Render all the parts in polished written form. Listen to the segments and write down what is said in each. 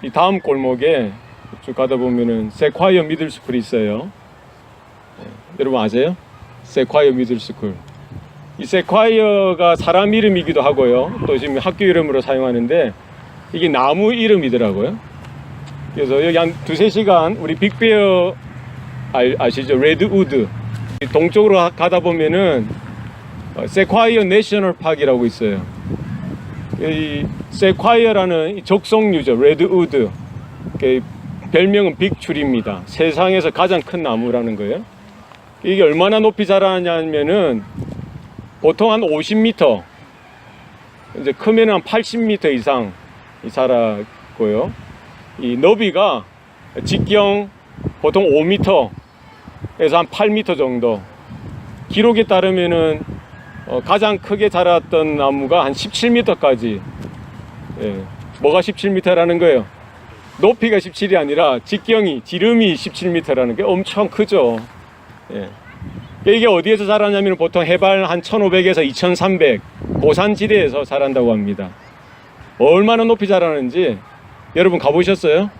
이 다음 골목에 쭉 가다 보면은 세콰이어 미들스쿨이 있어요. 여러분 아세요? 세콰이어 미들스쿨. 이 세콰이어가 사람 이름이기도 하고요. 또 지금 학교 이름으로 사용하는데 이게 나무 이름이더라고요. 그래서 여기 한 2-3시간 우리 빅베어 아시죠? 레드우드. 동쪽으로 가다 보면은 세콰이어 내셔널 파크라고 있어요. 이 세콰이어라는 적송류죠. 레드우드. 별명은 빅트리입니다. 세상에서 가장 큰 나무라는 거예요. 이게 얼마나 높이 자라냐면은 보통 한 50m, 이제 크면 한 80m 이상 자라고요. 이 너비가 직경 보통 5m에서 한 8m 정도. 기록에 따르면은 가장 크게 자랐던 나무가 한 17m까지. 뭐가 17m라는 거예요? 높이가 17이 아니라 직경이 지름이 17m라는 게 엄청 크죠. 이게 어디에서 자라냐면 보통 해발 한 1500에서 2300 고산지대에서 자란다고 합니다. 얼마나 높이 자라는지 여러분 가보셨어요?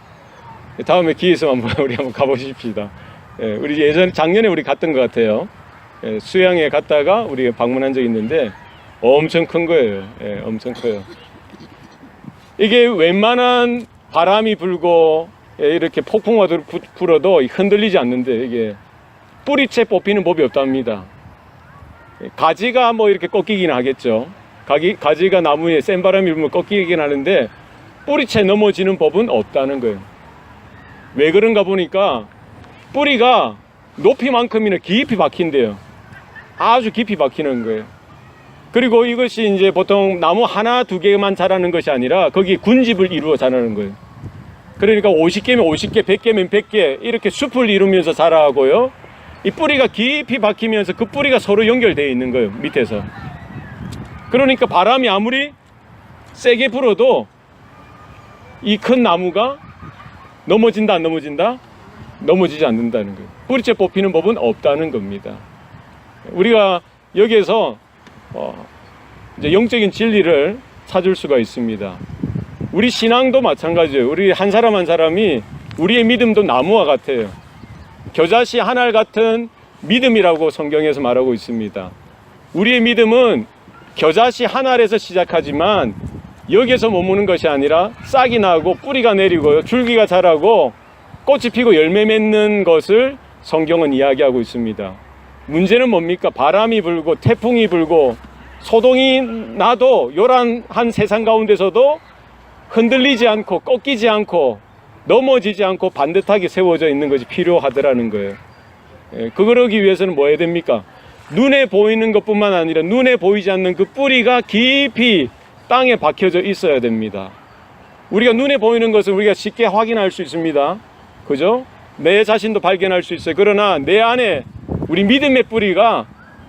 다음에 기회 있으면 우리 한번 가보십시다. 우리 작년에 우리 갔던 것 같아요. 수양에 갔다가 우리 방문한 적이 있는데 엄청 큰 거예요. 엄청 커요. 이게 웬만한 바람이 불고 이렇게 폭풍우가 불어도 흔들리지 않는데 이게 뿌리채 뽑히는 법이 없답니다. 가지가 뭐 이렇게 꺾이긴 하겠죠. 가지가 나무에 센 바람이 불면 꺾이긴 하는데 뿌리채 넘어지는 법은 없다는 거예요. 왜 그런가 보니까 뿌리가 높이만큼이나 깊이 박힌대요. 아주 깊이 박히는 거예요. 그리고 이것이 이제 보통 나무 하나 두 개만 자라는 것이 아니라 거기에 군집을 이루어 자라는 거예요. 그러니까 50개면 50개, 100개면 100개 이렇게 숲을 이루면서 자라고요. 이 뿌리가 깊이 박히면서 그 뿌리가 서로 연결되어 있는 거예요. 밑에서. 그러니까 바람이 아무리 세게 불어도 이 큰 나무가 넘어진다 안 넘어진다? 넘어지지 않는다는 거예요. 뿌리채 뽑히는 법은 없다는 겁니다. 우리가 여기에서 이제 영적인 진리를 찾을 수가 있습니다. 우리 신앙도 마찬가지예요. 우리 한 사람 한 사람이 우리의 믿음도 나무와 같아요. 겨자씨 한 알 같은 믿음이라고 성경에서 말하고 있습니다. 우리의 믿음은 겨자씨 한 알에서 시작하지만 여기에서 머무는 것이 아니라 싹이 나고 뿌리가 내리고요. 줄기가 자라고 꽃이 피고 열매 맺는 것을 성경은 이야기하고 있습니다. 문제는 뭡니까? 바람이 불고 태풍이 불고 소동이 나도 요란한 세상 가운데서도 흔들리지 않고 꺾이지 않고 넘어지지 않고 반듯하게 세워져 있는 것이 필요하더라는 거예요. 그러기 위해서는 뭐 해야 됩니까? 눈에 보이는 것뿐만 아니라 눈에 보이지 않는 그 뿌리가 깊이 땅에 박혀져 있어야 됩니다. 우리가 눈에 보이는 것을 우리가 쉽게 확인할 수 있습니다. 그죠? 내 자신도 발견할 수 있어요. 그러나 내 안에 우리 믿음의 뿌리가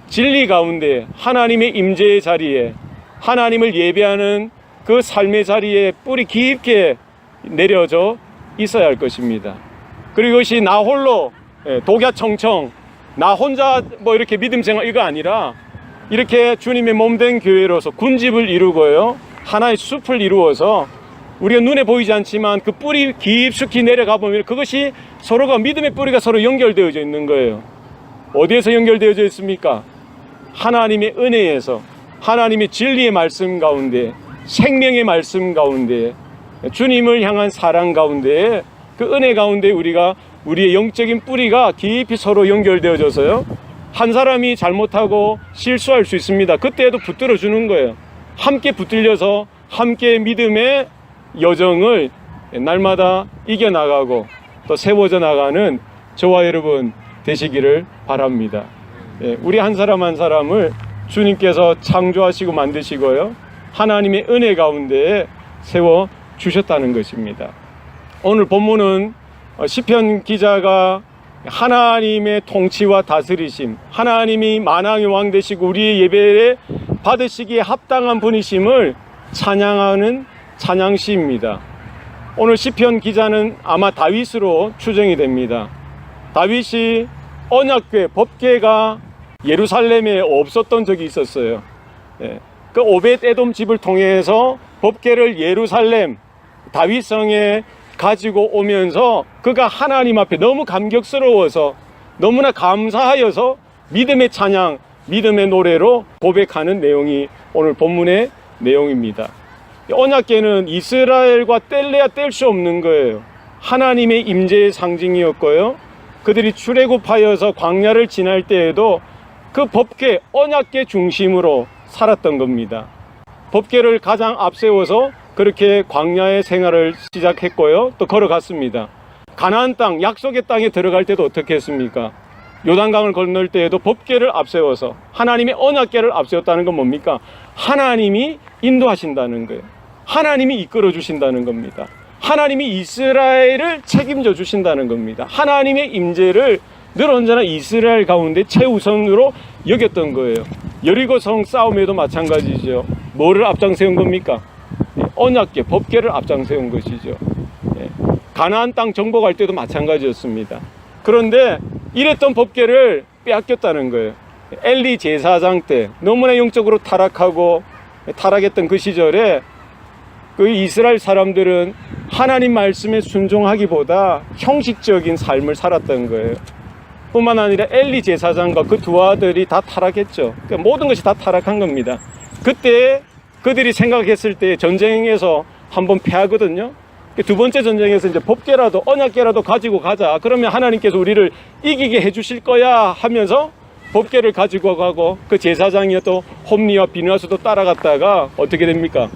진리 가운데 하나님의 임재의 자리에 하나님을 예배하는 그 삶의 자리에 뿌리 깊게 내려져 있어야 할 것입니다. 그리고 이것이 나 홀로 독야청청 나 혼자 뭐 이렇게 믿음 생활 이거 아니라 이렇게 주님의 몸된 교회로서 군집을 이루고요. 하나의 숲을 이루어서 우리가 눈에 보이지 않지만 그 뿌리 깊숙이 내려가 보면 그것이 서로가 믿음의 뿌리가 서로 연결되어져 있는 거예요. 어디에서 연결되어져 있습니까? 하나님의 은혜에서 하나님의 진리의 말씀 가운데 생명의 말씀 가운데 주님을 향한 사랑 가운데 그 은혜 가운데 우리가 우리의 영적인 뿌리가 깊이 서로 연결되어져서요. 한 사람이 잘못하고 실수할 수 있습니다. 그때도 붙들어 주는 거예요. 함께 붙들려서 함께 믿음의 여정을 날마다 이겨나가고 또 세워져 나가는 저와 여러분 되시기를 바랍니다. 우리 한 사람 한 사람을 주님께서 창조하시고 만드시고요. 하나님의 은혜 가운데 세워 주셨다는 것입니다. 오늘 본문은 시편 기자가 하나님의 통치와 다스리심, 하나님이 만왕의 왕 되시고 우리의 예배를 받으시기에 합당한 분이심을 찬양하는 찬양시입니다. 오늘 시편 기자는 아마 다윗으로 추정이 됩니다. 다윗이 언약궤, 법궤가 예루살렘에 없었던 적이 있었어요. 그 오벳 에돔 집을 통해서 법궤를 예루살렘 다윗성에 가지고 오면서 그가 하나님 앞에 너무 감격스러워서 너무나 감사하여서 믿음의 찬양, 믿음의 노래로 고백하는 내용이 오늘 본문의 내용입니다. 언약궤는 이스라엘과 뗄래야 뗄 수 없는 거예요. 하나님의 임재의 상징이었고요. 그들이 출애굽하여서 광야를 지날 때에도 그 법궤, 언약궤 중심으로 살았던 겁니다. 법궤를 가장 앞세워서 그렇게 광야의 생활을 시작했고요. 또 걸어갔습니다. 가나안 땅, 약속의 땅에 들어갈 때도 어떻게 했습니까? 요단강을 건널 때에도 법궤를 앞세워서 하나님의 언약궤를 앞세웠다는 건 뭡니까? 하나님이 인도하신다는 거예요. 하나님이 이끌어 주신다는 겁니다. 하나님이 이스라엘을 책임져 주신다는 겁니다. 하나님의 임재를 늘 언제나 이스라엘 가운데 최우선으로 여겼던 거예요. 여리고성 싸움에도 마찬가지죠. 뭐를 앞장세운 겁니까? 언약궤, 법궤를 앞장세운 것이죠. 가나안 땅 정복할 때도 마찬가지였습니다. 그런데 이랬던 법궤를 빼앗겼다는 거예요. 엘리 제사장 때 너무나 영적으로 타락했던 그 시절에 그 이스라엘 사람들은 하나님 말씀에 순종하기보다 형식적인 삶을 살았던 거예요. 뿐만 아니라 엘리 제사장과 그 두 아들이 다 타락했죠. 그러니까 모든 것이 다 타락한 겁니다. 그때 그들이 생각했을 때 전쟁에서 한번 패하거든요. 두 번째 전쟁에서 이제 법궤라도 언약궤라도 가지고 가자. 그러면 하나님께서 우리를 이기게 해주실 거야 하면서 법궤를 가지고 가고 그 제사장이었던 홈리와 비느하스도 따라갔다가 어떻게 됩니까?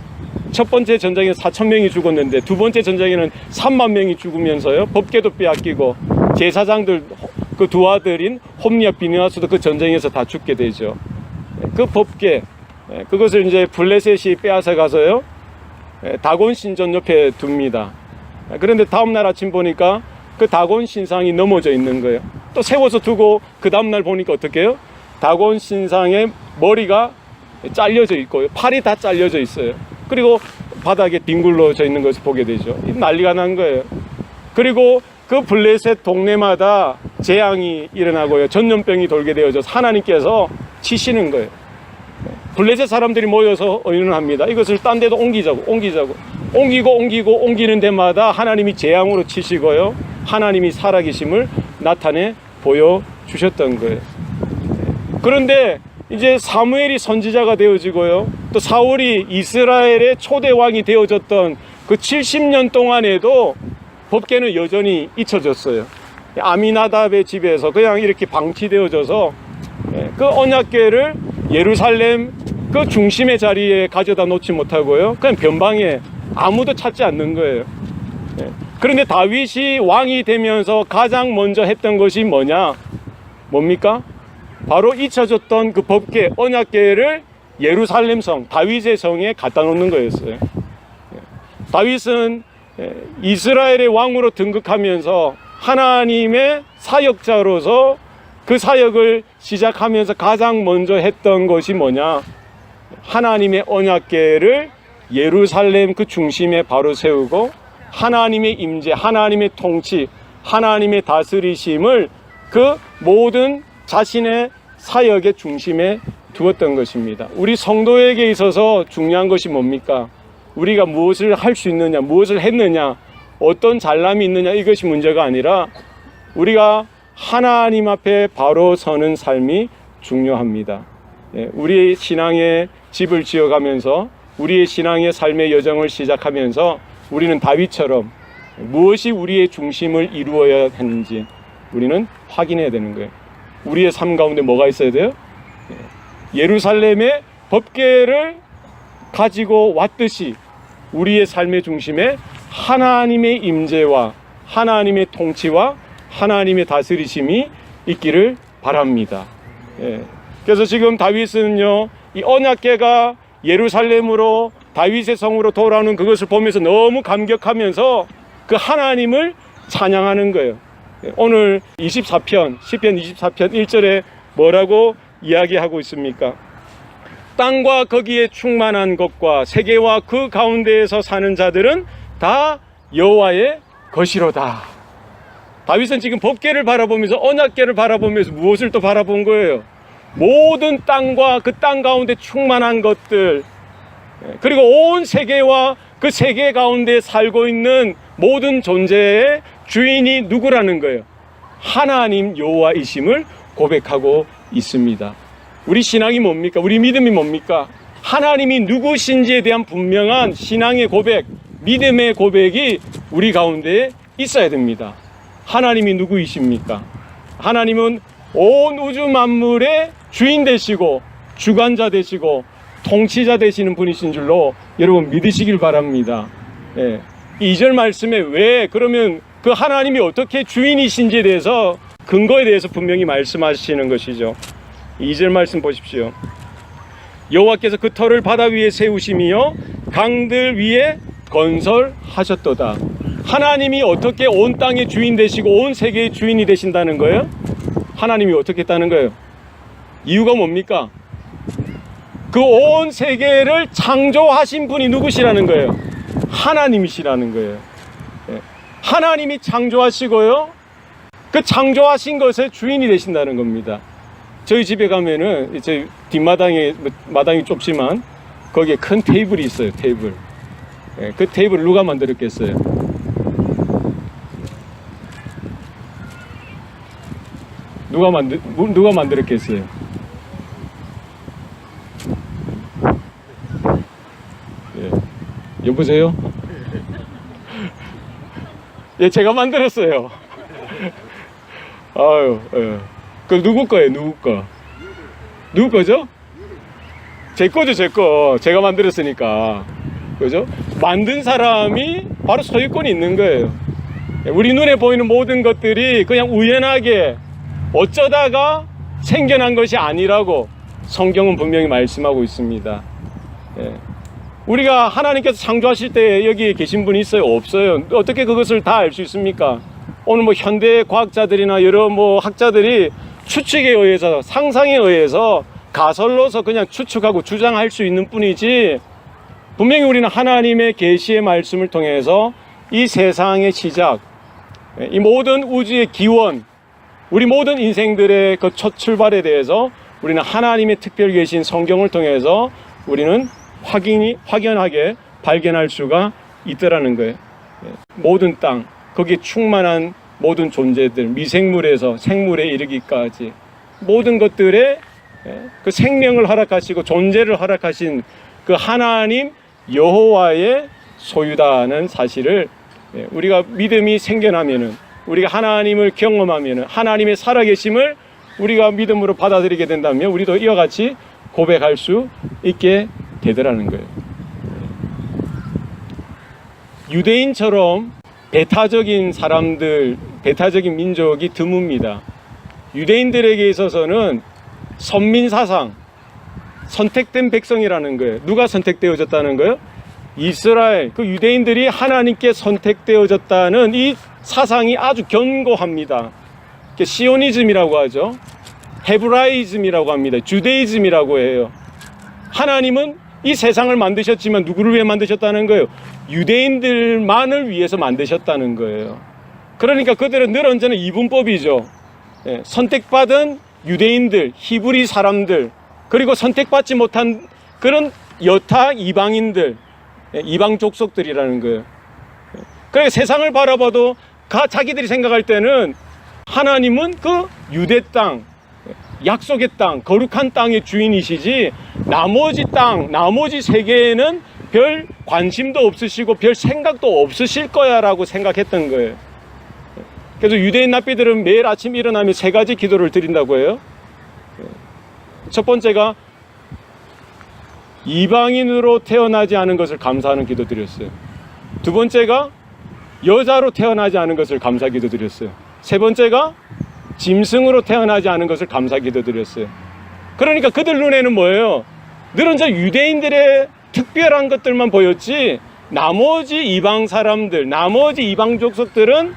첫 번째 전쟁에서 4,000명이 죽었는데 두 번째 전쟁에는 3만 명이 죽으면서요. 법궤도 빼앗기고 제사장들 그 두 아들인 홈리와 비느하스도 그 전쟁에서 다 죽게 되죠. 그 법궤 그것을 이제 블레셋이 빼앗아 가서요. 다곤 신전 옆에 둡니다. 그런데 다음날 아침 보니까 그 다곤 신상이 넘어져 있는 거예요. 또 세워서 두고 그 다음날 보니까 어떻게 해요? 다곤 신상의 머리가 잘려져 있고 팔이 다 잘려져 있어요. 그리고 바닥에 뒹굴러져 있는 것을 보게 되죠. 난리가 난 거예요. 그리고 그 블레셋 동네마다 재앙이 일어나고요. 전염병이 돌게 되어져서 하나님께서 치시는 거예요. 블레셋 사람들이 모여서 의논합니다. 이것을 딴 데도 옮기자고 옮기는 데마다 하나님이 재앙으로 치시고요. 하나님이 살아계심을 나타내 보여주셨던 거예요. 그런데 이제 사무엘이 선지자가 되어지고요. 또 사울이 이스라엘의 초대 왕이 되어졌던 그 70년 동안에도 법궤는 여전히 잊혀졌어요. 아미나답의 집에서 그냥 이렇게 방치되어져서 그 언약궤를 예루살렘 그 중심의 자리에 가져다 놓지 못하고요. 그냥 변방에 아무도 찾지 않는 거예요. 그런데 다윗이 왕이 되면서 가장 먼저 했던 것이 뭡니까? 바로 잊혀졌던 그 법궤, 언약궤를 예루살렘 성, 다윗의 성에 갖다 놓는 거였어요. 다윗은 이스라엘의 왕으로 등극하면서 하나님의 사역자로서 그 사역을 시작하면서 가장 먼저 했던 것이 하나님의 언약궤를 예루살렘 그 중심에 바로 세우고 하나님의 임재, 하나님의 통치, 하나님의 다스리심을 그 모든 자신의 사역의 중심에 두었던 것입니다. 우리 성도에게 있어서 중요한 것이 뭡니까? 우리가 무엇을 할 수 있느냐, 무엇을 했느냐, 어떤 잘남이 있느냐, 이것이 문제가 아니라 우리가 하나님 앞에 바로 서는 삶이 중요합니다. 우리의 신앙의 집을 지어가면서 우리의 신앙의 삶의 여정을 시작하면서 우리는 다윗처럼 무엇이 우리의 중심을 이루어야 하는지 우리는 확인해야 되는 거예요. 우리의 삶 가운데 뭐가 있어야 돼요? 예루살렘의 법궤를 가지고 왔듯이 우리의 삶의 중심에 하나님의 임재와 하나님의 통치와 하나님의 다스리심이 있기를 바랍니다. 그래서 지금 다윗은요, 이 언약궤가 예루살렘으로 다윗의 성으로 돌아오는 그것을 보면서 너무 감격하면서 그 하나님을 찬양하는 거예요. 오늘 24편, 시편 24편 1절에 뭐라고 이야기하고 있습니까? 땅과 거기에 충만한 것과 세계와 그 가운데에서 사는 자들은 다 여호와의 것이로다. 다윗은 지금 법궤를 바라보면서 언약궤를 바라보면서 무엇을 또 바라본 거예요? 모든 땅과 그 땅 가운데 충만한 것들, 그리고 온 세계와 그 세계 가운데 살고 있는 모든 존재의 주인이 누구라는 거예요? 하나님 여호와이심을 고백하고 있습니다. 우리 신앙이 뭡니까? 우리 믿음이 뭡니까? 하나님이 누구신지에 대한 분명한 신앙의 고백, 믿음의 고백이 우리 가운데 있어야 됩니다. 하나님이 누구이십니까? 하나님은 온 우주 만물의 주인 되시고 주관자 되시고 통치자 되시는 분이신 줄로 여러분 믿으시길 바랍니다. 2절 말씀에 왜 그러면 그 하나님이 어떻게 주인이신지에 대해서 근거에 대해서 분명히 말씀하시는 것이죠. 2절 말씀 보십시오. 여호와께서 그 터를 바다 위에 세우심이요 강들 위에 건설하셨도다. 하나님이 어떻게 온 땅의 주인 되시고 온 세계의 주인이 되신다는 거예요? 하나님이 어떻게 했다는 거예요? 이유가 뭡니까? 그 온 세계를 창조하신 분이 누구시라는 거예요? 하나님이시라는 거예요. 하나님이 창조하시고요, 그 창조하신 것의 주인이 되신다는 겁니다. 저희 집에 가면은 저희 뒷마당에, 마당이 좁지만 거기에 큰 테이블이 있어요. 테이블. 그 테이블을 누가 만들었겠어요? 누가 만들었겠어요? 여보세요? 예, 제가 만들었어요. 아유, 그 누구 거예요? 누구 거? 누구 거죠? 제 거죠, 제 거. 제가 만들었으니까. 그죠? 만든 사람이 바로 소유권이 있는 거예요. 우리 눈에 보이는 모든 것들이 그냥 우연하게 어쩌다가 생겨난 것이 아니라고 성경은 분명히 말씀하고 있습니다. 우리가 하나님께서 창조하실 때 여기 계신 분이 있어요? 없어요. 어떻게 그것을 다 알 수 있습니까? 오늘 뭐 현대 과학자들이나 여러 뭐 학자들이 추측에 의해서, 상상에 의해서 가설로서 그냥 추측하고 주장할 수 있는 뿐이지, 분명히 우리는 하나님의 계시의 말씀을 통해서 이 세상의 시작, 이 모든 우주의 기원, 우리 모든 인생들의 그 첫 출발에 대해서 우리는 하나님의 특별 계신 성경을 통해서 우리는 확연하게 발견할 수가 있더라는 거예요. 모든 땅, 거기에 충만한 모든 존재들, 미생물에서 생물에 이르기까지 모든 것들에 그 생명을 허락하시고 존재를 허락하신 그 하나님 여호와의 소유다는 사실을 우리가 믿음이 생겨나면은, 우리가 하나님을 경험하면은, 하나님의 살아계심을 우리가 믿음으로 받아들이게 된다면 우리도 이와 같이 고백할 수 있게 되더라는 거예요. 유대인처럼 배타적인 사람들, 배타적인 민족이 드뭅니다. 유대인들에게 있어서는 선민사상, 선택된 백성이라는 거예요. 누가 선택되어졌다는 거예요? 이스라엘, 그 유대인들이 하나님께 선택되어졌다는 이 사상이 아주 견고합니다. 시오니즘이라고 하죠. 헤브라이즘이라고 합니다. 주데이즘이라고 해요. 하나님은 이 세상을 만드셨지만 누구를 위해 만드셨다는 거예요? 유대인들만을 위해서 만드셨다는 거예요. 그러니까 그들은 늘 언제나 이분법이죠. 선택받은 유대인들, 히브리 사람들, 그리고 선택받지 못한 그런 여타 이방인들, 이방 족속들이라는 거예요. 그러니까 세상을 바라봐도 자기들이 생각할 때는 하나님은 그 유대 땅, 약속의 땅, 거룩한 땅의 주인이시지 나머지 땅, 나머지 세계에는 별 관심도 없으시고 별 생각도 없으실 거야 라고 생각했던 거예요. 그래서 유대인 랍비들은 매일 아침 일어나면 세 가지 기도를 드린다고 해요. 첫 번째가 이방인으로 태어나지 않은 것을 감사하는 기도 드렸어요. 두 번째가 여자로 태어나지 않은 것을 감사 기도 드렸어요. 세 번째가 짐승으로 태어나지 않은 것을 감사 기도 드렸어요. 그러니까 그들 눈에는 뭐예요? 늘은 저 유대인들의 특별한 것들만 보였지 나머지 이방 사람들, 나머지 이방 족속들은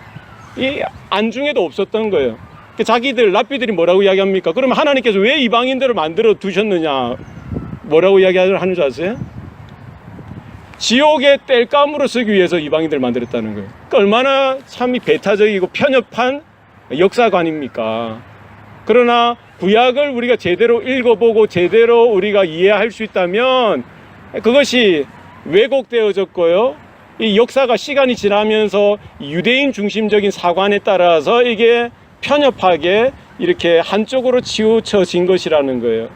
이 안중에도 없었던 거예요. 자기들 랍비들이 뭐라고 이야기합니까? 그러면 하나님께서 왜 이방인들을 만들어 두셨느냐, 뭐라고 이야기하는 줄 아세요? 지옥의 땔감으로 쓰기 위해서 이방인들을 만들었다는 거예요. 그러니까 얼마나 참 배타적이고 편협한 역사관입니까? 그러나 구약을 우리가 제대로 읽어보고 제대로 우리가 이해할 수 있다면 그것이 왜곡되어졌고요, 이 역사가 시간이 지나면서 유대인 중심적인 사관에 따라서 이게 편협하게 이렇게 한쪽으로 치우쳐진 것이라는 거예요.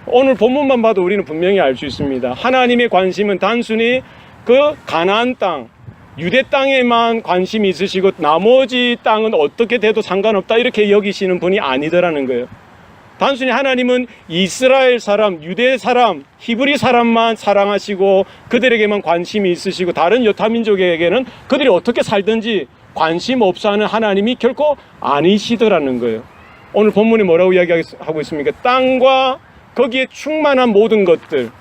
오늘 본문만 봐도 우리는 분명히 알 수 있습니다. 하나님의 관심은 단순히 그 가나안 땅, 유대 땅에만 관심이 있으시고 나머지 땅은 어떻게 돼도 상관없다 이렇게 여기시는 분이 아니더라는 거예요. 단순히 하나님은 이스라엘 사람, 유대 사람, 히브리 사람만 사랑하시고 그들에게만 관심이 있으시고 다른 여타민족에게는 그들이 어떻게 살든지 관심 없어 하는 하나님이 결코 아니시더라는 거예요. 오늘 본문이 뭐라고 이야기하고 있습니까? 땅과 거기에 충만한 모든 것들,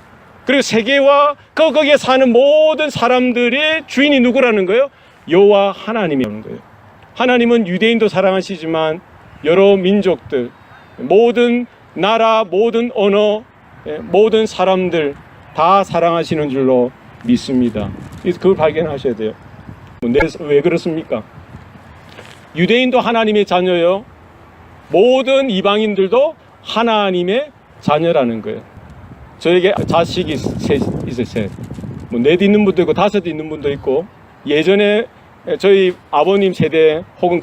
그리고 세계와 거기에 사는 모든 사람들의 주인이 누구라는 거예요? 여호와 하나님이라는 거예요. 하나님은 유대인도 사랑하시지만 여러 민족들, 모든 나라, 모든 언어, 모든 사람들 다 사랑하시는 줄로 믿습니다. 그걸 발견하셔야 돼요. 왜 그렇습니까? 유대인도 하나님의 자녀요, 모든 이방인들도 하나님의 자녀라는 거예요. 저에게 자식이 셋, 넷 있는 분도 있고 다섯 있는 분도 있고, 예전에 저희 아버님 세대 혹은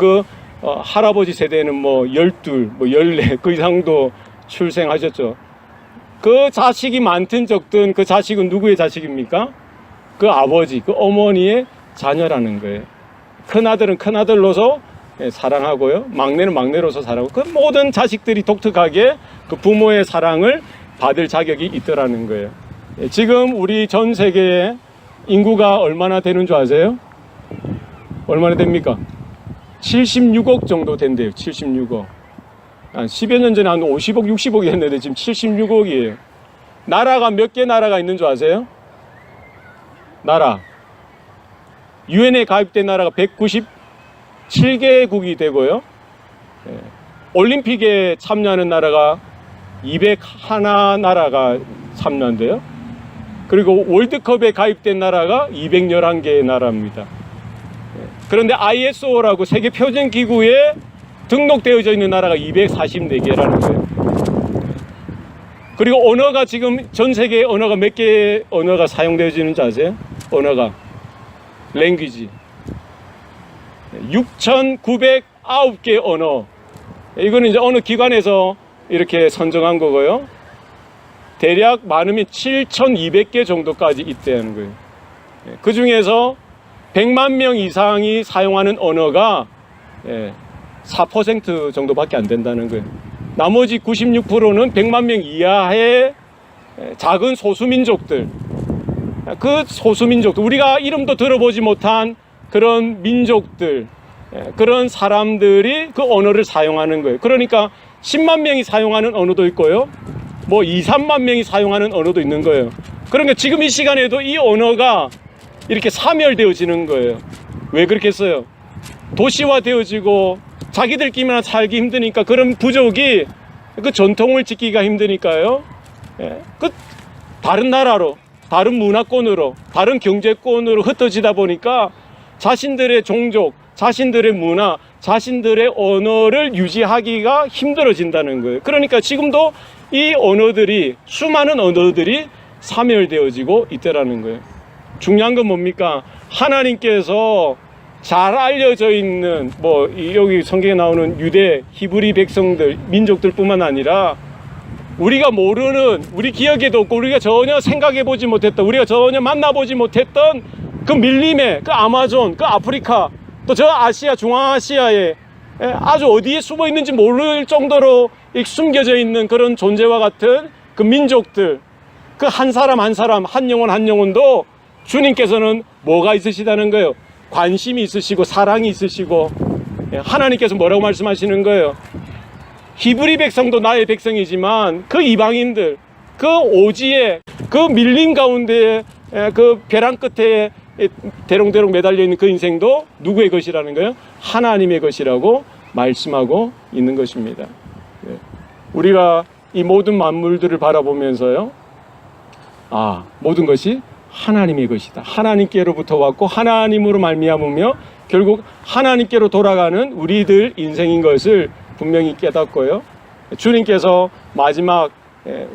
할아버지 세대는 12, 14, 그 이상도 출생하셨죠. 그 자식이 많든 적든 그 자식은 누구의 자식입니까? 그 아버지, 그 어머니의 자녀라는 거예요. 큰아들은 큰아들로서 사랑하고요, 막내는 막내로서 사랑하고, 그 모든 자식들이 독특하게 그 부모의 사랑을 받을 자격이 있더라는 거예요. 지금 우리 전 세계에 인구가 얼마나 되는 줄 아세요? 얼마나 됩니까? 76억 정도 된대요. 76억. 한 10여 년 전에 한 50억, 60억이 했는데 지금 76억이에요. 나라가 몇 개 나라가 있는 줄 아세요? 나라. 유엔에 가입된 나라가 197개국이 되고요. 올림픽에 참여하는 나라가 201 나라가 참여한대요. 그리고 월드컵에 가입된 나라가 211개의 나라입니다. 그런데 ISO라고 세계 표준 기구에 등록되어져 있는 나라가 244개라는 거예요. 그리고 언어가 지금 전 세계 언어가 몇 개의 언어가 사용되어지는지 아세요? 언어가 랭귀지 6,909개 언어. 이거는 이제 어느 기관에서 이렇게 선정한 거고요. 대략 많으면 7,200개 정도까지 있다는 거예요. 그 중에서 100만 명 이상이 사용하는 언어가 4% 정도밖에 안 된다는 거예요. 나머지 96%는 100만 명 이하의 작은 소수민족들, 그 소수민족들, 우리가 이름도 들어보지 못한 그런 민족들, 그런 사람들이 그 언어를 사용하는 거예요. 그러니까 10만 명이 사용하는 언어도 있고요, 2, 3만 명이 사용하는 언어도 있는 거예요. 그러니까 지금 이 시간에도 이 언어가 이렇게 사멸되어지는 거예요. 왜 그렇겠어요? 도시화되어지고 자기들끼리만 살기 힘드니까, 그런 부족이 그 전통을 지키기가 힘드니까요. 그 다른 나라로, 다른 문화권으로, 다른 경제권으로 흩어지다 보니까 자신들의 종족, 자신들의 문화, 자신들의 언어를 유지하기가 힘들어진다는 거예요. 그러니까 지금도 이 언어들이, 수많은 언어들이 사멸되어지고 있다라는 거예요. 중요한 건 뭡니까? 하나님께서 잘 알려져 있는 여기 성경에 나오는 유대, 히브리 백성들, 민족들 뿐만 아니라 우리가 모르는, 우리 기억에도 없고 우리가 전혀 생각해보지 못했던, 우리가 전혀 만나보지 못했던 그 밀림의, 그 아마존, 그 아프리카, 또 저 아시아, 중앙아시아에 아주 어디에 숨어 있는지 모를 정도로 숨겨져 있는 그런 존재와 같은 그 민족들, 그 한 사람 한 사람, 한 영혼 한 영혼도 주님께서는 뭐가 있으시다는 거예요? 관심이 있으시고 사랑이 있으시고. 하나님께서 뭐라고 말씀하시는 거예요? 히브리 백성도 나의 백성이지만 그 이방인들, 그 오지에, 그 밀림 가운데, 그 벼랑 끝에 대롱대롱 매달려 있는 그 인생도 누구의 것이라는 거예요? 하나님의 것이라고 말씀하고 있는 것입니다. 우리가 이 모든 만물들을 바라보면서요, 모든 것이 하나님의 것이다, 하나님께로부터 왔고 하나님으로 말미암으며 결국 하나님께로 돌아가는 우리들 인생인 것을 분명히 깨닫고요, 주님께서 마지막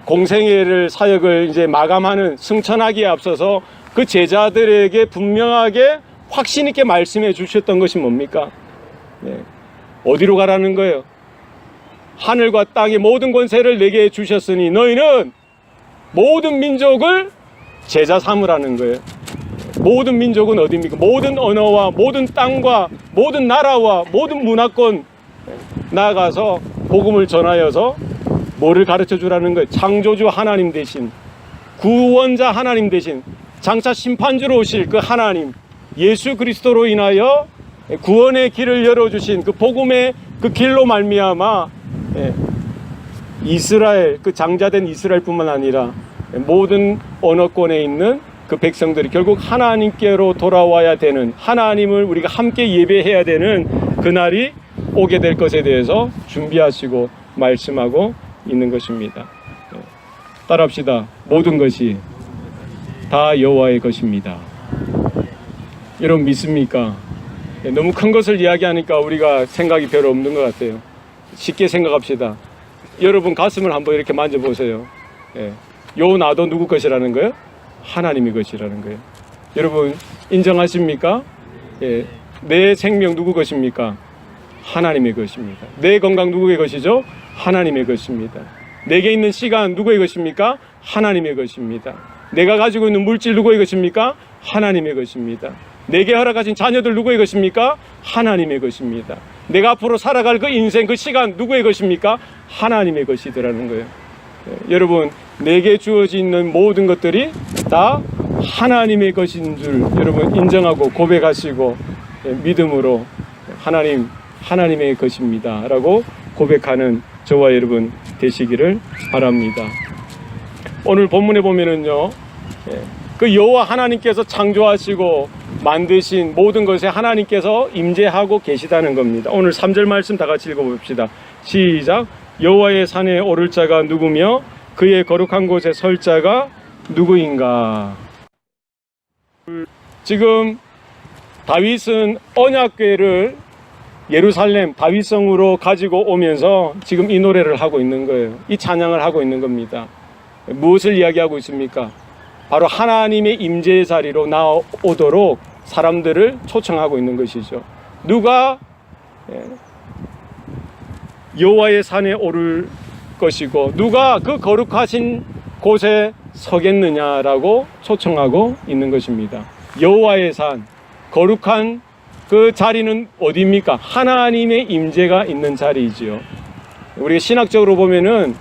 공생애를, 사역을 이제 마감하는, 승천하기에 앞서서 그 제자들에게 분명하게 확신 있게 말씀해 주셨던 것이 뭡니까? 어디로 가라는 거예요? 하늘과 땅의 모든 권세를 내게 주셨으니 너희는 모든 민족을 제자 삼으라는 거예요. 모든 민족은 어디입니까? 모든 언어와 모든 땅과 모든 나라와 모든 문화권 나아가서 복음을 전하여서 뭐를 가르쳐 주라는 거예요? 창조주 하나님 대신, 구원자 하나님 대신, 장차 심판주로 오실 그 하나님 예수 그리스도로 인하여 구원의 길을 열어주신 그 복음의 그 길로 말미암아 이스라엘, 그 장자된 이스라엘뿐만 아니라 모든 언어권에 있는 그 백성들이 결국 하나님께로 돌아와야 되는, 하나님을 우리가 함께 예배해야 되는 그날이 오게 될 것에 대해서 준비하시고 말씀하고 있는 것입니다. 따라합시다. 모든 것이 다 여호와의 것입니다. 여러분 믿습니까? 너무 큰 것을 이야기하니까 우리가 생각이 별로 없는 것 같아요. 쉽게 생각합시다. 여러분 가슴을 한번 이렇게 만져보세요. 요 나도 누구 것이라는 거예요? 하나님의 것이라는 거예요. 여러분 인정하십니까? 내 생명 누구 것입니까? 하나님의 것입니다. 내 건강 누구의 것이죠? 하나님의 것입니다. 내게 있는 시간 누구의 것입니까? 하나님의 것입니다. 내가 가지고 있는 물질 누구의 것입니까? 하나님의 것입니다. 내게 허락하신 자녀들 누구의 것입니까? 하나님의 것입니다. 내가 앞으로 살아갈 그 인생, 그 시간 누구의 것입니까? 하나님의 것이더라는 거예요. 여러분 내게 주어져 있는 모든 것들이 다 하나님의 것인 줄 여러분 인정하고 고백하시고 믿음으로 하나님의 것입니다 라고 고백하는 저와 여러분 되시기를 바랍니다. 오늘 본문에 보면은요, 그 여호와 하나님께서 창조하시고 만드신 모든 것에 하나님께서 임재하고 계시다는 겁니다. 오늘 3절 말씀 다 같이 읽어봅시다. 시작. 여호와의 산에 오를 자가 누구며 그의 거룩한 곳에 설 자가 누구인가. 지금 다윗은 언약궤를 예루살렘 다윗성으로 가지고 오면서 지금 이 노래를 하고 있는 거예요. 이 찬양을 하고 있는 겁니다. 무엇을 이야기하고 있습니까? 바로 하나님의 임재의 자리로 나오도록 사람들을 초청하고 있는 것이죠. 누가 여호와의 산에 오를 것이고 누가 그 거룩하신 곳에 서겠느냐라고 초청하고 있는 것입니다. 여호와의 산, 거룩한 그 자리는 어디입니까? 하나님의 임재가 있는 자리이지요. 우리가 신학적으로 보면은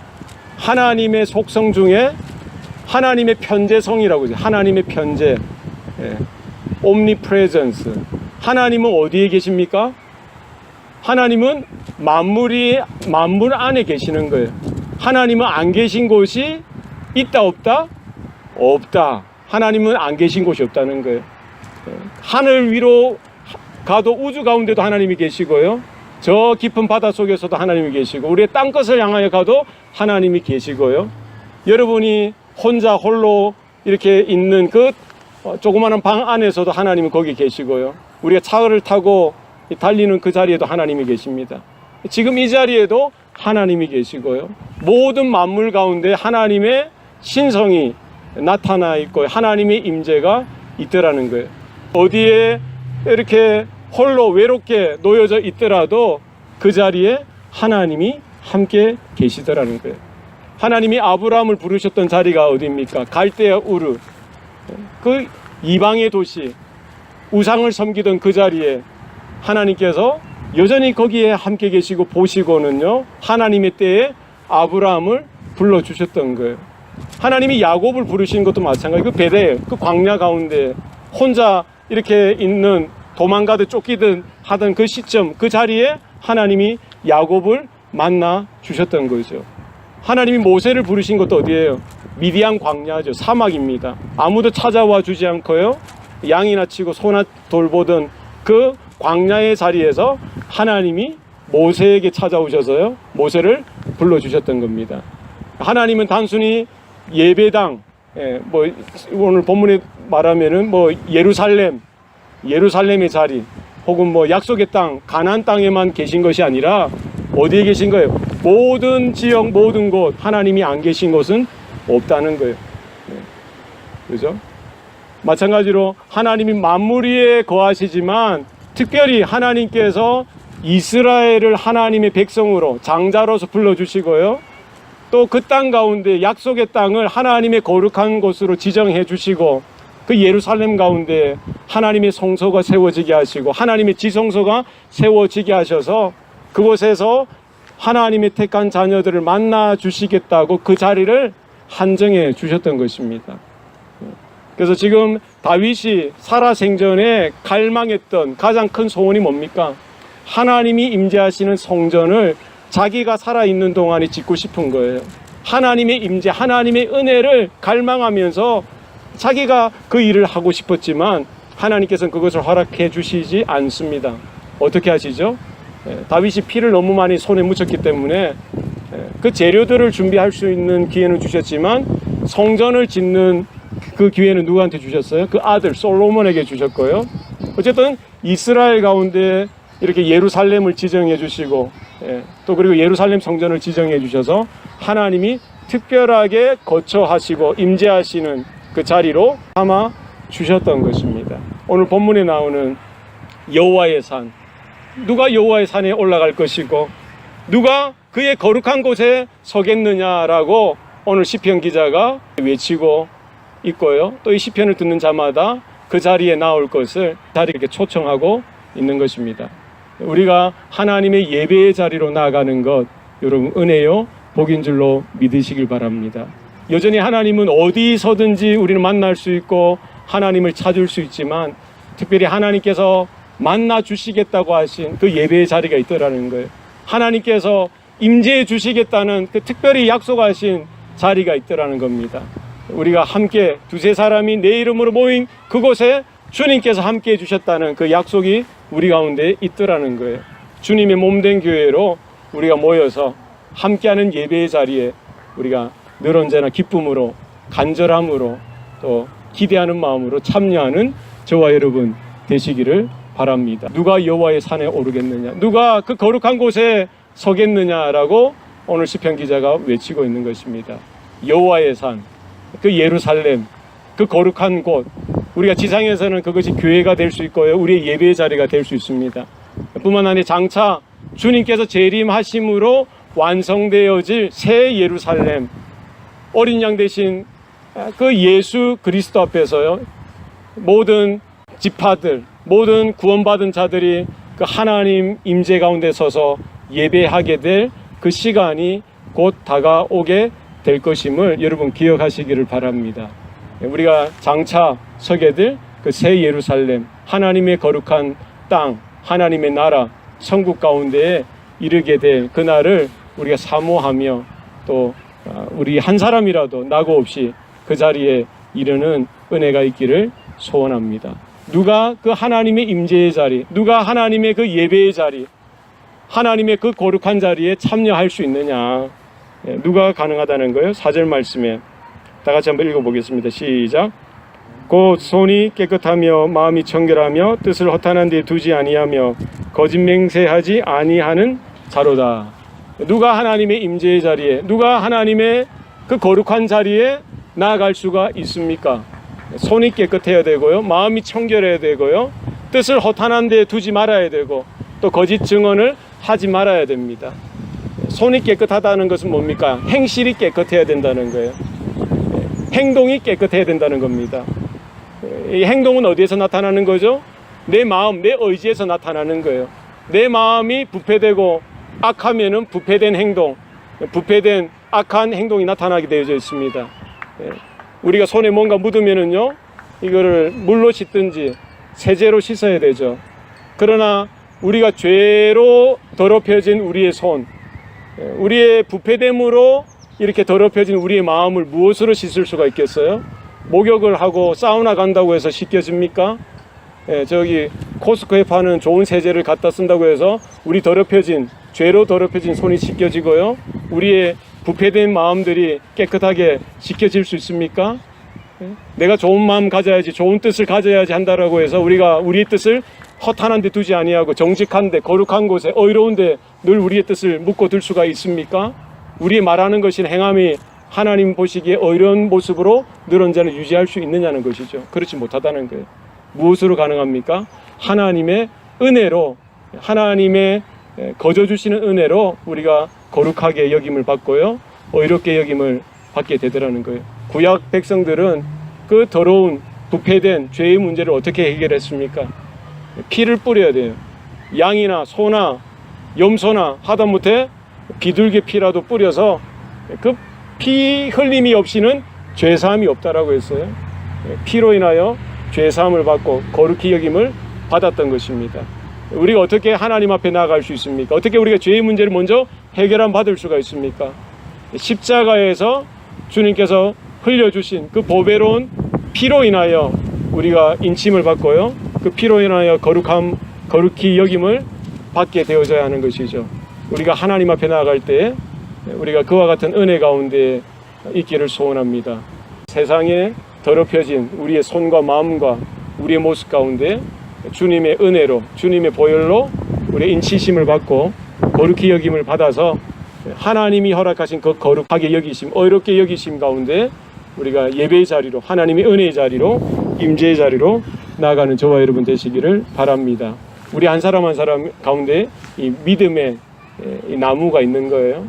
하나님의 속성 중에 하나님의 편재성이라고 하죠. 하나님의 편재, omnipresence. 하나님은 어디에 계십니까? 하나님은 만물 안에 계시는 거예요. 하나님은 안 계신 곳이 있다 없다? 없다. 하나님은 안 계신 곳이 없다는 거예요. 하늘 위로 가도 우주 가운데도 하나님이 계시고요. 저 깊은 바다 속에서도 하나님이 계시고 우리의 땅끝을 향하여 가도 하나님이 계시고요. 여러분이 혼자 홀로 이렇게 있는 그 조그마한 방 안에서도 하나님은 거기 계시고요. 우리가 차를 타고 달리는 그 자리에도 하나님이 계십니다. 지금 이 자리에도 하나님이 계시고요. 모든 만물 가운데 하나님의 신성이 나타나 있고 하나님의 임재가 있더라는 거예요. 어디에 이렇게 홀로 외롭게 놓여져 있더라도 그 자리에 하나님이 함께 계시더라는 거예요. 하나님이 아브라함을 부르셨던 자리가 어디입니까? 갈대아 우르, 그 이방의 도시, 우상을 섬기던 그 자리에 하나님께서 여전히 거기에 함께 계시고 보시고는요, 하나님의 때에 아브라함을 불러주셨던 거예요. 하나님이 야곱을 부르신 것도 마찬가지고 그 베델, 그 광야 가운데 혼자 이렇게 있는 도망가듯 쫓기듯 하던 그 시점, 그 자리에 하나님이 야곱을 만나 주셨던 거죠. 하나님이 모세를 부르신 것도 어디예요? 미디안 광야죠. 사막입니다. 아무도 찾아와 주지 않고요, 양이나 치고 소나 돌보던 그 광야의 자리에서 하나님이 모세에게 찾아오셔서요, 모세를 불러주셨던 겁니다. 하나님은 단순히 예배당, 오늘 본문에 말하면은 예루살렘의 자리, 혹은 약속의 땅, 가나안 땅에만 계신 것이 아니라 어디에 계신 거예요? 모든 지역, 모든 곳, 하나님이 안 계신 곳은 없다는 거예요. 그죠? 마찬가지로 하나님이 만물 위에 거하시지만 특별히 하나님께서 이스라엘을 하나님의 백성으로 장자로서 불러주시고요. 또 그 땅 가운데 약속의 땅을 하나님의 거룩한 곳으로 지정해 주시고 그 예루살렘 가운데 하나님의 성소가 세워지게 하시고 하나님의 지성소가 세워지게 하셔서 그곳에서 하나님의 택한 자녀들을 만나 주시겠다고 그 자리를 한정해 주셨던 것입니다. 그래서 지금 다윗이 살아생전에 갈망했던 가장 큰 소원이 뭡니까? 하나님이 임재하시는 성전을 자기가 살아있는 동안에 짓고 싶은 거예요. 하나님의 임재, 하나님의 은혜를 갈망하면서 자기가 그 일을 하고 싶었지만 하나님께서는 그것을 허락해 주시지 않습니다. 어떻게 하시죠? 다윗이 피를 너무 많이 손에 묻혔기 때문에 그 재료들을 준비할 수 있는 기회는 주셨지만 성전을 짓는 그 기회는 누구한테 주셨어요? 그 아들 솔로몬에게 주셨고요. 어쨌든 이스라엘 가운데 이렇게 예루살렘을 지정해 주시고 또 그리고 예루살렘 성전을 지정해 주셔서 하나님이 특별하게 거처하시고 임재하시는 그 자리로 삼아 주셨던 것입니다. 오늘 본문에 나오는 여호와의 산, 누가 여호와의 산에 올라갈 것이고 누가 그의 거룩한 곳에 서겠느냐라고 오늘 시편 기자가 외치고 있고요. 또 이 시편을 듣는 자마다 그 자리에 나올 것을 자리에 초청하고 있는 것입니다. 우리가 하나님의 예배의 자리로 나아가는 것, 여러분 은혜요 복인 줄로 믿으시길 바랍니다. 여전히 하나님은 어디서든지 우리를 만날 수 있고 하나님을 찾을 수 있지만 특별히 하나님께서 만나 주시겠다고 하신 그 예배의 자리가 있더라는 거예요. 하나님께서 임재해 주시겠다는 그 특별히 약속하신 자리가 있더라는 겁니다. 우리가 함께 두세 사람이 내 이름으로 모인 그곳에 주님께서 함께 해주셨다는 그 약속이 우리 가운데 있더라는 거예요. 주님의 몸된 교회로 우리가 모여서 함께하는 예배의 자리에 우리가 늘 언제나 기쁨으로 간절함으로 또 기대하는 마음으로 참여하는 저와 여러분 되시기를 바랍니다. 누가 여호와의 산에 오르겠느냐, 누가 그 거룩한 곳에 서겠느냐라고 오늘 시편 기자가 외치고 있는 것입니다. 여호와의 산, 그 예루살렘, 그 거룩한 곳, 우리가 지상에서는 그것이 교회가 될 수 있고요, 우리의 예배의 자리가 될 수 있습니다. 뿐만 아니라 장차 주님께서 재림하심으로 완성되어질 새 예루살렘, 어린 양 대신 그 예수 그리스도 앞에서요, 모든 지파들, 모든 구원받은 자들이 그 하나님 임재 가운데 서서 예배하게 될 그 시간이 곧 다가오게 될 것임을 여러분 기억하시기를 바랍니다. 우리가 장차 서게 될 그 새 예루살렘, 하나님의 거룩한 땅, 하나님의 나라, 천국 가운데에 이르게 될 그날을 우리가 사모하며 또 우리 한 사람이라도 낙오 없이 그 자리에 이르는 은혜가 있기를 소원합니다. 누가 그 하나님의 임재의 자리, 누가 하나님의 그 예배의 자리, 하나님의 그 거룩한 자리에 참여할 수 있느냐, 누가 가능하다는 거예요? 4절 말씀에 다 같이 한번 읽어보겠습니다. 시작. 곧 손이 깨끗하며 마음이 청결하며 뜻을 허탄한 데 두지 아니하며 거짓 맹세하지 아니하는 자로다. 누가 하나님의 임재의 자리에, 누가 하나님의 그 거룩한 자리에 나아갈 수가 있습니까? 손이 깨끗해야 되고요, 마음이 청결해야 되고요, 뜻을 허탄한 데 두지 말아야 되고 또 거짓 증언을 하지 말아야 됩니다. 손이 깨끗하다는 것은 뭡니까? 행실이 깨끗해야 된다는 거예요. 행동이 깨끗해야 된다는 겁니다. 이 행동은 어디에서 나타나는 거죠? 내 마음, 내 의지에서 나타나는 거예요. 내 마음이 부패되고 악하면은 부패된 행동, 부패된 악한 행동이 나타나게 되어져 있습니다. 우리가 손에 뭔가 묻으면은요, 이거를 물로 씻든지 세제로 씻어야 되죠. 그러나 우리가 죄로 더럽혀진 우리의 손, 우리의 부패됨으로 이렇게 더럽혀진 우리의 마음을 무엇으로 씻을 수가 있겠어요? 목욕을 하고 사우나 간다고 해서 씻겨집니까? 저기 코스코에 파는 좋은 세제를 갖다 쓴다고 해서 우리 더럽혀진, 죄로 더럽혀진 손이 씻겨지고요, 우리의 부패된 마음들이 깨끗하게 씻겨질 수 있습니까? 내가 좋은 마음 가져야지, 좋은 뜻을 가져야지 한다라고 해서 우리가 우리의 뜻을 허탄한 데 두지 아니하고 정직한 데, 거룩한 곳에, 의로운 데 늘 우리의 뜻을 묻고 들 수가 있습니까? 우리 말하는 것이 행함이 하나님 보시기에 이런 모습으로 너런 자를 유지할 수 있느냐는 것이죠. 그렇지 못하다는 거예요. 무엇으로 가능합니까? 하나님의 은혜로, 하나님의 거저 주시는 은혜로 우리가 거룩하게 여김을 받고요, 의롭게 여김을 받게 되더라는 거예요. 구약 백성들은 그 더러운 부패된 죄의 문제를 어떻게 해결했습니까? 피를 뿌려야 돼요. 양이나 소나 염소나 하다못해 비둘기 피라도 뿌려서 그 피 흘림이 없이는 죄사함이 없다라고 했어요. 피로 인하여 죄사함을 받고 거룩히 여김을 받았던 것입니다. 우리가 어떻게 하나님 앞에 나아갈 수 있습니까? 어떻게 우리가 죄의 문제를 먼저 해결함 받을 수가 있습니까? 십자가에서 주님께서 흘려주신 그 보배로운 피로 인하여 우리가 인침을 받고요, 그 피로 인하여 거룩히 여김을 받게 되어져야 하는 것이죠. 우리가 하나님 앞에 나아갈 때 우리가 그와 같은 은혜 가운데 있기를 소원합니다. 세상에 더럽혀진 우리의 손과 마음과 우리의 모습 가운데 주님의 은혜로, 주님의 보혈로 우리의 인치심을 받고 거룩히 여김을 받아서 하나님이 허락하신 그 거룩하게 여기심, 의롭게 여기심 가운데 우리가 예배의 자리로, 하나님의 은혜의 자리로, 임재의 자리로 나아가는 저와 여러분 되시기를 바랍니다. 우리 한 사람 한 사람 가운데 이 믿음의 이 나무가 있는 거예요.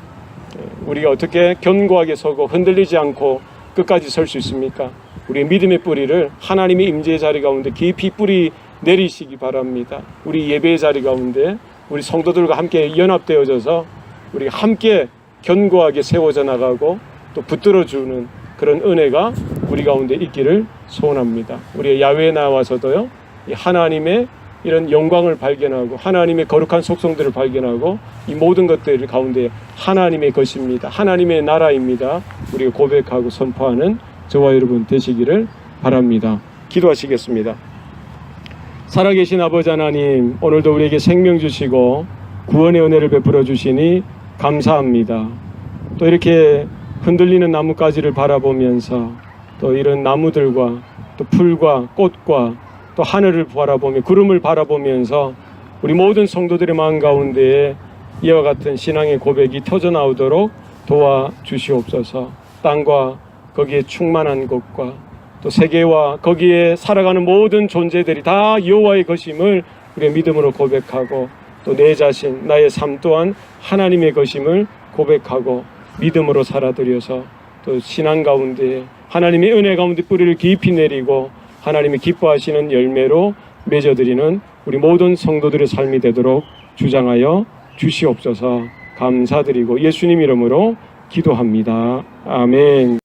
우리가 어떻게 견고하게 서고 흔들리지 않고 끝까지 설 수 있습니까? 우리의 믿음의 뿌리를 하나님의 임재의 자리 가운데 깊이 뿌리 내리시기 바랍니다. 우리 예배의 자리 가운데 우리 성도들과 함께 연합되어져서 우리가 함께 견고하게 세워져 나가고 또 붙들어주는 그런 은혜가 우리 가운데 있기를 소원합니다. 우리가 야외에 나와서도요, 이 하나님의 이런 영광을 발견하고 하나님의 거룩한 속성들을 발견하고 이 모든 것들 가운데 하나님의 것입니다, 하나님의 나라입니다, 우리가 고백하고 선포하는 저와 여러분 되시기를 바랍니다. 기도하시겠습니다. 살아계신 아버지 하나님, 오늘도 우리에게 생명 주시고 구원의 은혜를 베풀어 주시니 감사합니다. 또 이렇게 흔들리는 나뭇가지를 바라보면서 또 이런 나무들과 또 풀과 꽃과 또 하늘을 바라보며 구름을 바라보면서 우리 모든 성도들의 마음 가운데에 이와 같은 신앙의 고백이 터져 나오도록 도와주시옵소서. 땅과 거기에 충만한 것과 또 세계와 거기에 살아가는 모든 존재들이 다 여호와의 것임을 우리의 믿음으로 고백하고 또 내 자신, 나의 삶 또한 하나님의 것임을 고백하고 믿음으로 살아들여서 또 신앙 가운데 하나님의 은혜 가운데 뿌리를 깊이 내리고 하나님이 기뻐하시는 열매로 맺어드리는 우리 모든 성도들의 삶이 되도록 주장하여 주시옵소서. 감사드리고 예수님 이름으로 기도합니다. 아멘.